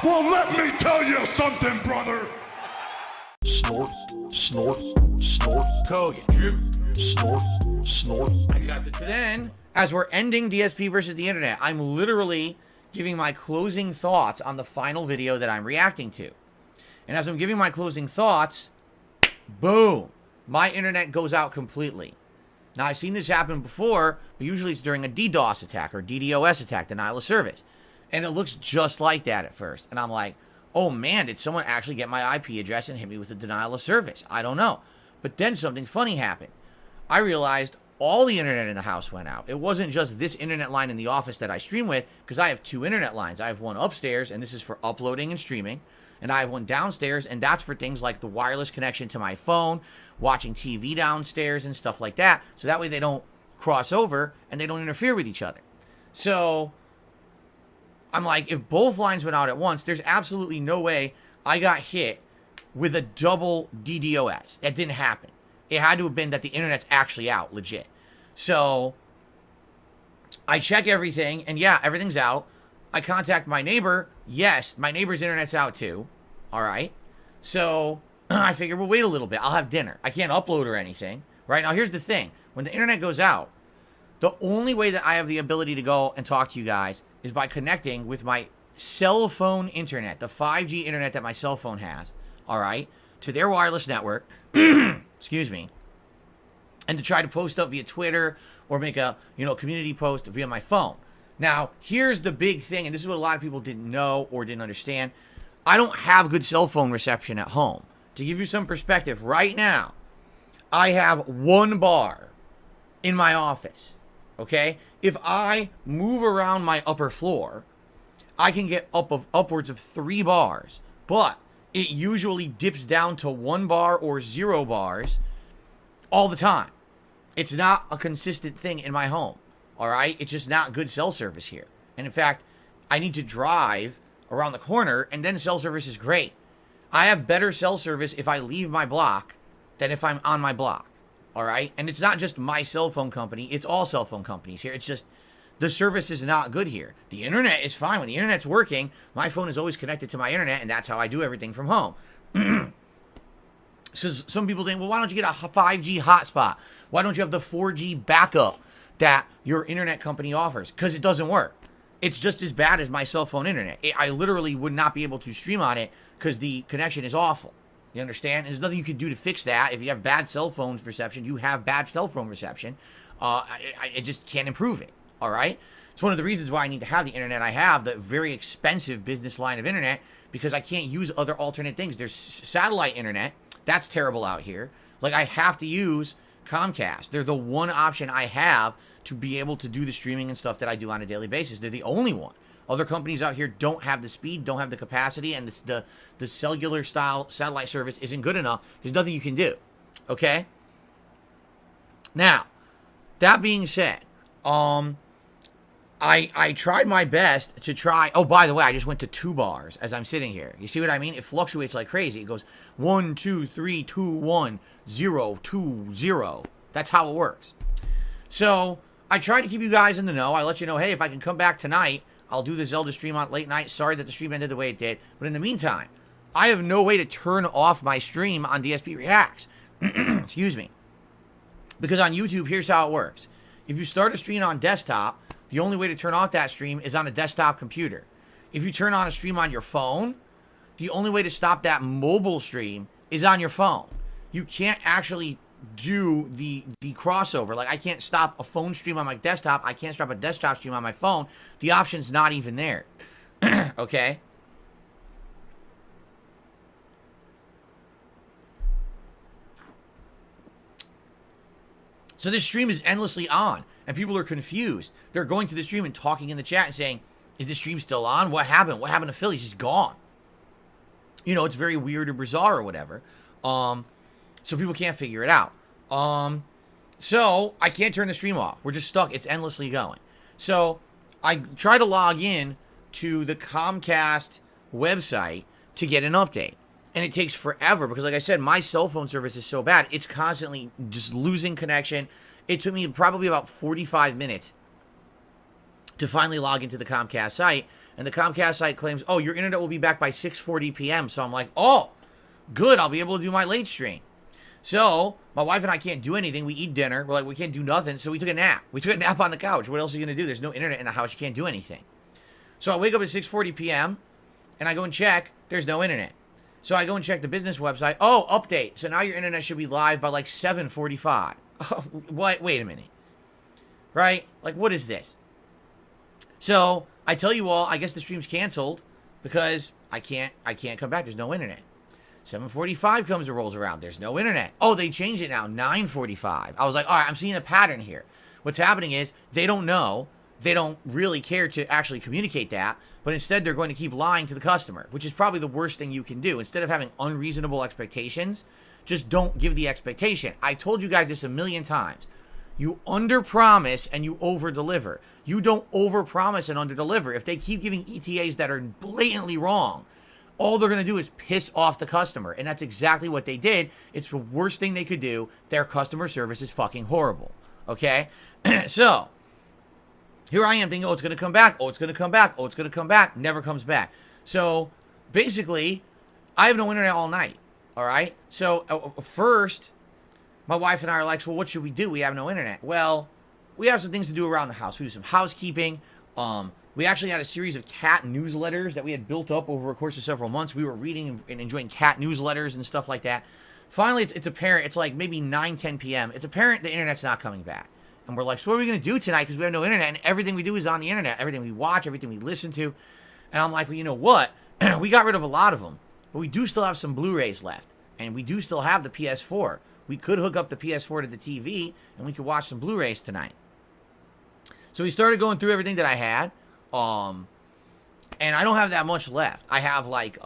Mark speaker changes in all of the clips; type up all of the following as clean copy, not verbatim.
Speaker 1: Well, let me tell you something, brother.
Speaker 2: Snort, snort, snort,
Speaker 3: Kogan.
Speaker 2: drip, snort, snort.
Speaker 3: I got the. Then, as we're ending DSP versus the internet, I'm literally giving my closing thoughts on the final video that I'm reacting to. And as I'm giving my closing thoughts, boom, my internet goes out completely. Now, I've seen this happen before, but usually it's during a DDoS attack or DDoS attack, denial of service. And it looks just like that at first. And I'm like, oh man, did someone actually get my IP address and hit me with a denial of service? I don't know. But then something funny happened. I realized all the internet in the house went out. It wasn't just this internet line in the office that I stream with, because I have two internet lines. I have one upstairs, and this is for uploading and streaming. And I have one downstairs, and that's for things like the wireless connection to my phone, watching TV downstairs and stuff like that. So that way they don't cross over and they don't interfere with each other. So I'm like, if both lines went out at once, there's absolutely no way I got hit with a double DDoS. That didn't happen. It had to have been that the internet's actually out, legit. So I check everything, and yeah, everything's out. I contact my neighbor. Yes, my neighbor's internet's out too. All right. So I figure we'll wait a little bit. I'll have dinner. I can't upload or anything. Right now, here's the thing. When the internet goes out, the only way that I have the ability to go and talk to you guys is by connecting with my cell phone internet, the 5G internet that my cell phone has, all right, to their wireless network, excuse me, and to try to post up via Twitter or make a, community post via my phone. Now, here's the big thing, and this is what a lot of people didn't know or didn't understand. I don't have good cell phone reception at home. To give you some perspective, right now, I have one bar in my office, okay? If I move around my upper floor, I can get upwards of 3 bars, but it usually dips down to 1 bar or 0 bars all the time. It's not a consistent thing in my home, all right? It's just not good cell service here. And in fact, I need to drive around the corner, and then cell service is great. I have better cell service if I leave my block than if I'm on my block, all right? And it's not just my cell phone company. It's all cell phone companies here. It's just the service is not good here. The internet is fine. When the internet's working, my phone is always connected to my internet, and that's how I do everything from home. So some people think, well, why don't you get a 5G hotspot? Why don't you have the 4G backup that your internet company offers? Because it doesn't work. It's just as bad as my cell phone internet. I literally would not be able to stream on it because the connection is awful. You understand? There's nothing you can do to fix that. If you have bad cell phone reception, you have bad cell phone reception. I just can't improve it. All right? It's one of the reasons why I need to have the internet I have, the very expensive business line of internet, because I can't use other alternate things. There's satellite internet. That's terrible out here. Like, I have to use Comcast. They're the one option I have to be able to do the streaming and stuff that I do on a daily basis. They're the only one. Other companies out here don't have the speed, don't have the capacity, and the cellular style satellite service isn't good enough. There's nothing you can do. Okay? Now, that being said, I tried my best to try. Oh, by the way, I just went to 2 bars as I'm sitting here. You see what I mean? It fluctuates like crazy. It goes 1, 2, 3, 2, 1, 0, 2, 0. That's how it works. So I try to keep you guys in the know. I let you know, hey, if I can come back tonight, I'll do the Zelda stream on late night. Sorry that the stream ended the way it did. But in the meantime, I have no way to turn off my stream on DSP Reacts. Excuse me. Because on YouTube, here's how it works. If you start a stream on desktop, the only way to turn off that stream is on a desktop computer. If you turn on a stream on your phone, the only way to stop that mobile stream is on your phone. You can't actually do the crossover. Like, I can't stop a phone stream on my desktop. I can't stop a desktop stream on my phone. The option's not even there. Okay? So this stream is endlessly on, and people are confused. They're going to the stream and talking in the chat and saying, is this stream still on? What happened? What happened to Philly? She's gone. It's very weird or bizarre or whatever. So people can't figure it out. So I can't turn the stream off. We're just stuck. It's endlessly going. So I try to log in to the Comcast website to get an update. And it takes forever because, like I said, my cell phone service is so bad. It's constantly just losing connection. It took me probably about 45 minutes to finally log into the Comcast site. And the Comcast site claims, oh, your internet will be back by 6:40 p.m. So I'm like, oh, good. I'll be able to do my late stream. So my wife and I can't do anything. We eat dinner. We're like, we can't do nothing. So we took a nap. We took a nap on the couch. What else are you going to do? There's no internet in the house. You can't do anything. So I wake up at 6:40 p.m. and I go and check. There's no internet. So I go and check the business website. Oh, update. So now your internet should be live by like 7:45. Oh, what? Wait a minute. Right? Like, what is this? So I tell you all, I guess the stream's canceled because I can't come back. There's no internet. 7:45 comes and rolls around. There's no internet. Oh, they changed it now. 9:45. I was like, all right, I'm seeing a pattern here. What's happening is they don't know. They don't really care to actually communicate that, but instead they're going to keep lying to the customer, which is probably the worst thing you can do. Instead of having unreasonable expectations, just don't give the expectation. I told you guys this a million times. You under-promise and you over-deliver. You don't over-promise and under-deliver. If they keep giving ETAs that are blatantly wrong, all they're going to do is piss off the customer. And that's exactly what they did. It's the worst thing they could do. Their customer service is fucking horrible. Okay? So, here I am thinking, oh, it's going to come back. Oh, it's going to come back. Oh, it's going to come back. Never comes back. So, basically, I have no internet all night. All right? So, first, my wife and I are like, well, what should we do? We have no internet. Well, we have some things to do around the house. We do some housekeeping. We actually had a series of cat newsletters that we had built up over a course of several months. We were reading and enjoying cat newsletters and stuff like that. Finally, it's apparent. It's like maybe 9, 10 p.m. It's apparent the internet's not coming back. And we're like, so what are we going to do tonight? Because we have no internet. And everything we do is on the internet. Everything we watch, everything we listen to. And I'm like, well, you know what? We got rid of a lot of them. But we do still have some Blu-rays left. And we do still have the PS4. We could hook up the PS4 to the TV. And we could watch some Blu-rays tonight. So we started going through everything that I had. And I don't have that much left. I have like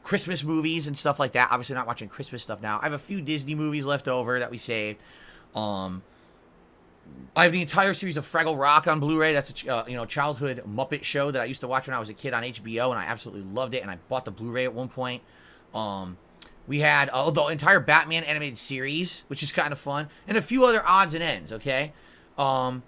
Speaker 3: Christmas movies and stuff like that. Obviously not watching Christmas stuff now. I have a few Disney movies left over that we saved. I have the entire series of Fraggle Rock on Blu-ray. That's a childhood Muppet show that I used to watch when I was a kid on HBO, and I absolutely loved it. And I bought the Blu-ray at one point. We had the entire Batman animated series, which is kind of fun, and a few other odds and ends. Okay, so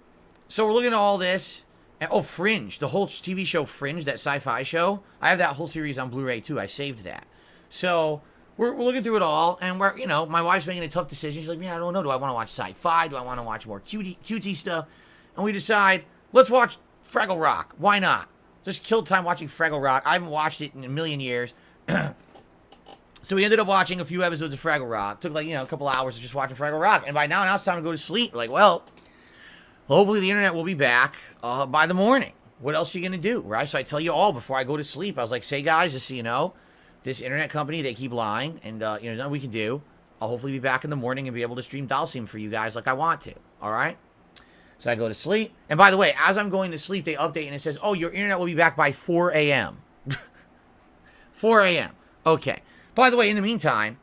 Speaker 3: we're looking at all this. And, Fringe, the whole TV show Fringe, that sci-fi show. I have that whole series on Blu-ray too. I saved that. So we're looking through it all, and my wife's making a tough decision. She's like, man, I don't know. Do I want to watch sci-fi? Do I want to watch more cutesy stuff? And we decide, let's watch Fraggle Rock. Why not? Just killed time watching Fraggle Rock. I haven't watched it in a million years. So we ended up watching a few episodes of Fraggle Rock. Took like, a couple hours of just watching Fraggle Rock. And by now it's time to go to sleep. We're like, well, hopefully the internet will be back by the morning. What else are you going to do, right? So I tell you all before I go to sleep. I was like, say, guys, just so you know, this internet company, they keep lying. And, there's nothing we can do. I'll hopefully be back in the morning and be able to stream Dalsim for you guys like I want to. All right? So I go to sleep. And by the way, as I'm going to sleep, they update and it says, oh, your internet will be back by 4 a.m. 4 a.m. Okay. By the way, in the meantime,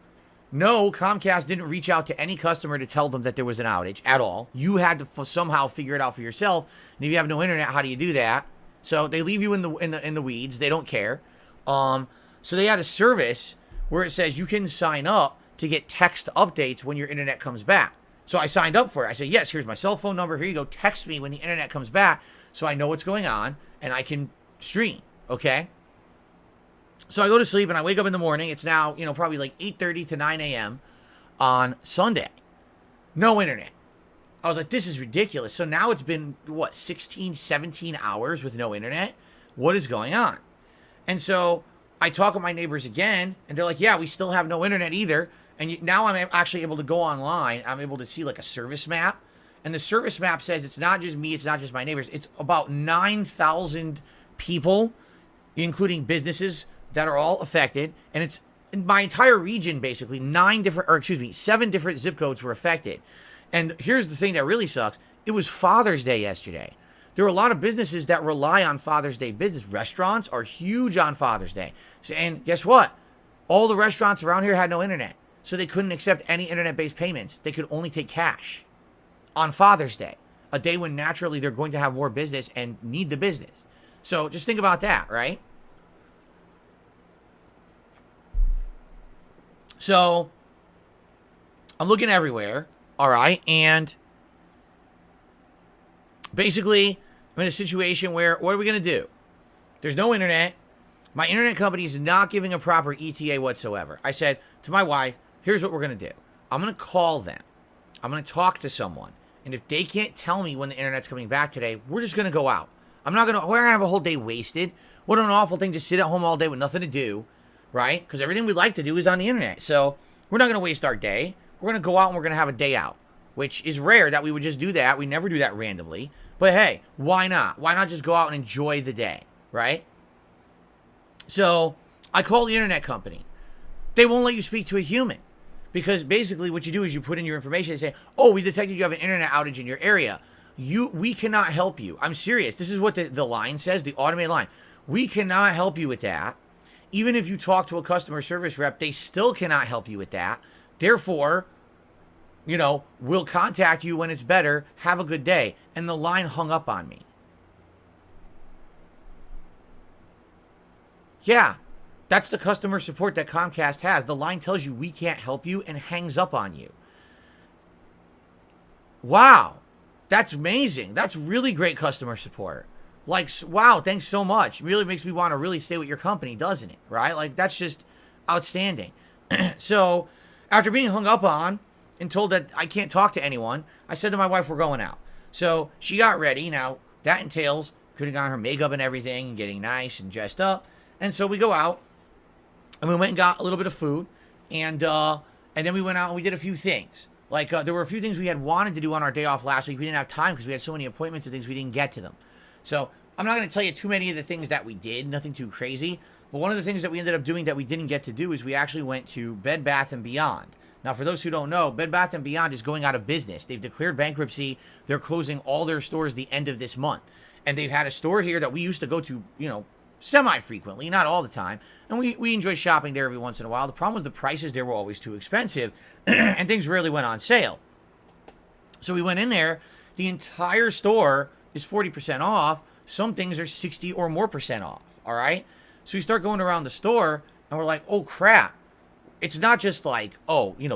Speaker 3: no, Comcast didn't reach out to any customer to tell them that there was an outage at all. You had to somehow figure it out for yourself. And if you have no internet, how do you do that? So they leave you in the weeds. They don't care. So they had a service where it says you can sign up to get text updates when your internet comes back. So I signed up for it. I said, yes, here's my cell phone number. Here you go. Text me when the internet comes back so I know what's going on and I can stream. Okay? So I go to sleep and I wake up in the morning. It's now, probably like 8:30 to 9 a.m. on Sunday. No internet. I was like, this is ridiculous. So now it's been, 16, 17 hours with no internet? What is going on? And so I talk with my neighbors again, and they're like, yeah, we still have no internet either. And now I'm actually able to go online. I'm able to see like a service map. And the service map says it's not just me, it's not just my neighbors. It's about 9,000 people, including businesses, that are all affected, and it's in my entire region, basically. 7 different zip codes were affected. And here's the thing that really sucks. It was Father's Day yesterday. There are a lot of businesses that rely on Father's Day business. Restaurants are huge on Father's Day. And guess what? All the restaurants around here had no internet. So they couldn't accept any internet-based payments. They could only take cash on Father's Day, a day when naturally they're going to have more business and need the business. So just think about that, right? So, I'm looking everywhere, all right, and basically, I'm in a situation where, what are we going to do? There's no internet. My internet company is not giving a proper ETA whatsoever. I said to my wife, here's what we're going to do. I'm going to call them. I'm going to talk to someone. And if they can't tell me when the internet's coming back today, we're just going to go out. We're going to have a whole day wasted. What an awful thing to sit at home all day with nothing to do, right? Because everything we like to do is on the internet. So we're not going to waste our day. We're going to go out and we're going to have a day out, which is rare that we would just do that. We never do that randomly. But hey, why not? Why not just go out and enjoy the day, right? So I call the internet company. They won't let you speak to a human. Because basically what you do is you put in your information and say, oh, we detected you have an internet outage in your area. We cannot help you. I'm serious. This is what the line says, the automated line. We cannot help you with that. Even if you talk to a customer service rep, they still cannot help you with that. Therefore, we'll contact you when it's better. Have a good day. And the line hung up on me. Yeah. That's the customer support that Comcast has. The line tells you we can't help you and hangs up on you. Wow. That's amazing. That's really great customer support. Like, wow, thanks so much. Really makes me want to really stay with your company, doesn't it? Right? Like, that's just outstanding. So, after being hung up on and told that I can't talk to anyone, I said to my wife, we're going out. So, she got ready. Now, that entails putting on her makeup and everything and getting nice and dressed up. And so, we go out. And we went and got a little bit of food, and then we went out and we did a few things. Like, there were a few things we had wanted to do on our day off last week. We didn't have time because we had so many appointments and things, we didn't get to them. So, I'm not going to tell you too many of the things that we did, nothing too crazy. But one of the things that we ended up doing that we didn't get to do is we actually went to Bed Bath & Beyond. Now, for those who don't know, Bed Bath & Beyond is going out of business. They've declared bankruptcy. They're closing all their stores the end of this month. And they've had a store here that we used to go to, semi-frequently, not all the time. And we enjoy shopping there every once in a while. The problem was the prices there were always too expensive, and things rarely went on sale. So we went in there. The entire store is 40% off. Some things are 60 or more % off, all right? So we start going around the store, and we're like, oh, crap. It's not just like,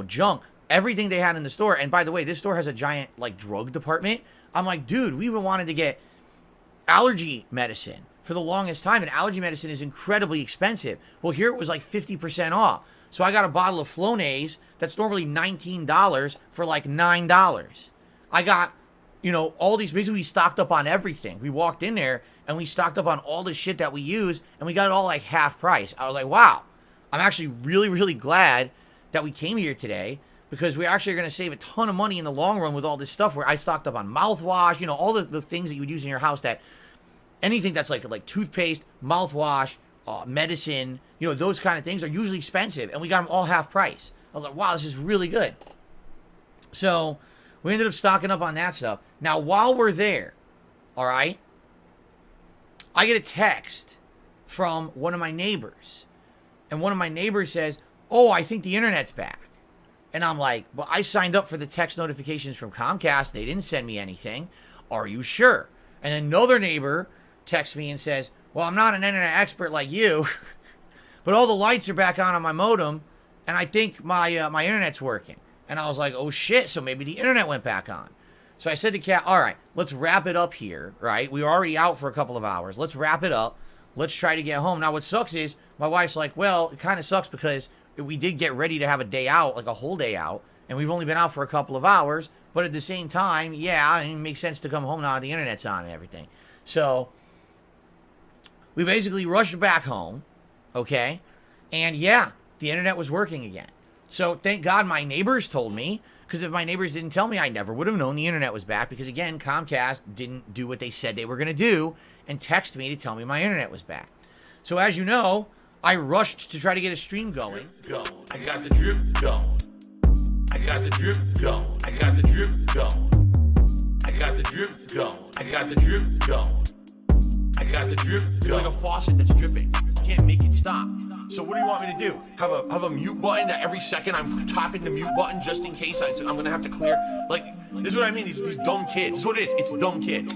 Speaker 3: junk. Everything they had in the store, and by the way, this store has a giant, drug department. I'm like, dude, we even wanted to get allergy medicine for the longest time, and allergy medicine is incredibly expensive. Well, here it was like 50% off. So I got a bottle of Flonase that's normally $19 for like $9. I got, all these, basically we stocked up on everything. We walked in there and we stocked up on all the shit that we use, and we got it all like half price. I was like, wow, I'm actually really, really glad that we came here today, because we're actually going to save a ton of money in the long run with all this stuff where I stocked up on mouthwash, all the things that you would use in your house, that anything that's like toothpaste, mouthwash, medicine, those kind of things are usually expensive, and we got them all half price. I was like, wow, this is really good. So we ended up stocking up on that stuff. Now, while we're there, all right, I get a text from one of my neighbors, and one of my neighbors says, oh, I think the internet's back. And I'm like, well, I signed up for the text notifications from Comcast. They didn't send me anything. Are you sure? And another neighbor texts me and says, well, I'm not an internet expert like you, but all the lights are back on my modem, and I think my internet's working. And I was like, oh shit, so maybe the internet went back on. So I said to Kat, all right, let's wrap it up here, right? We were already out for a couple of hours. Let's wrap it up. Let's try to get home. Now, what sucks is my wife's like, well, it kind of sucks because we did get ready to have a day out, like a whole day out, and we've only been out for a couple of hours. But at the same time, yeah, it makes sense to come home now the internet's on and everything. So we basically rushed back home, okay? And yeah, the internet was working again. So thank God my neighbors told me, because if my neighbors didn't tell me, I never would have known the internet was back, because again, Comcast didn't do what they said they were going to do and text me to tell me my internet was back. So as you know, I rushed to try to get a stream going.
Speaker 1: I got the drip going. I got the drip going. I got the drip going. I got the drip going. I got the drip going. I got the drip going.
Speaker 3: It's like a faucet that's dripping. You can't make it stop.
Speaker 1: So what do you want me to do? Have a mute button that every second I'm tapping the mute button just in case I'm gonna have to clear? Like, this is what I mean, these dumb kids. This is what it is, it's dumb kids.